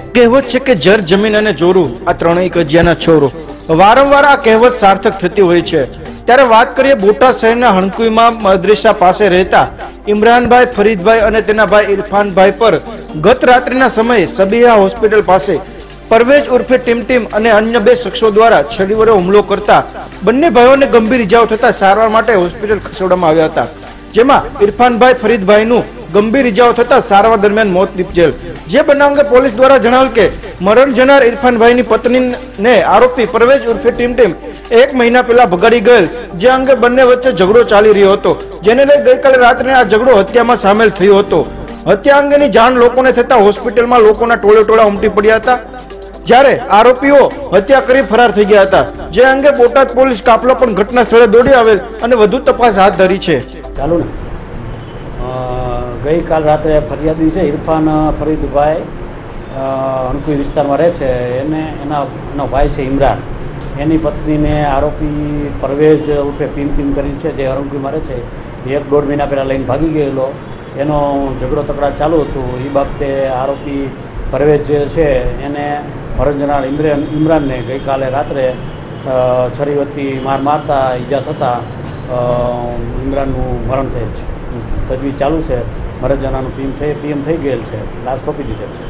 કહેવત છે કે જર જમીન અને જોરું આ ત્રણેય કજિયાના છોરો. વારંવાર આ કહેવત સાર્થક થતી હોય છે. ત્યારે વાત કરીએ બોટાદ શહેરના હણકુઈમાં મદ્રેસા પાસે રહેતા ઇમરાનભાઈ ફરીદભાઈ અને તેના ભાઈ ઇરફાનભાઈ પર ગત રાત્રિના સમયે સબીહા હોસ્પિટલ પાસે પરવેજ ઉર્ફે ટીમ અને અન્ય બે શખ્સો દ્વારા છરી વડે હુમલો કરતા બંને ભાઈઓને ગંભીર ઇજાઓ થતા સારવાર માટે હોસ્પિટલ ખસેડવામાં આવ્યા હતા. જેમાં ઇરફાનભાઈ ફરીદભાઈનું ગંભીર ઇજાઓ થતા સારવાર દરમિયાન મોત નીપજેલ. જે બનાવ અંગે પોલીસ દ્વારા જણાવેલ કે મરણ જનાર ઇરફાનભાઈની પત્નીને આરોપી પરવેજ ઉર્ફે ટીમ એક મહિના પહેલા ભગાડી ગયેલ, જે અંગે બંને વચ્ચે ઝઘડો ચાલી રહ્યો હતો, જેને લઈ ગઈકાલે રાત્રે આ ઝઘડો હત્યામાં સામેલ થયો હતો. હત્યા અંગેની જાણ લોકોને થતા હોસ્પિટલમાં લોકોના ટોળે ઉમટી પડ્યા હતા, જ્યારે આરોપીઓ હત્યા કરી ફરાર થઈ ગયા હતા. જે અંગે બોટાદ પોલીસ કાફલો પણ ઘટના સ્થળે દોડી આવેલ અને વધુ તપાસ હાથ ધરી છે. ચાલુ ને ગઈકાલ રાત્રે ફરિયાદી છે ઇરફાન ફરીદભાઈ હણકુઈ વિસ્તારમાં રહે છે. એનો ભાઈ છે ઇમરાન, એની પત્નીને આરોપી પરવેજ ઉર્ફે પિમ કરીને છે, જે હણકુઈમાં રહે છે, 1-1.5 મહિના પહેલાં લઈને ભાગી ગયેલો. એનો ઝઘડો તકરાર ચાલુ હતું. એ બાબતે આરોપી પરવેજ છે એને મરણ જનાર ઇમરાનને ગઈકાલે રાત્રે છરી વતી મારતા ઈજા થતાં ઇમરાનનું મરણ થયેલ છે. તજવીજ ચાલુ છે. મરણ જનારનું પીએમ થઈ ગયેલ છે. લાશ સોંપી દીધેલ છે.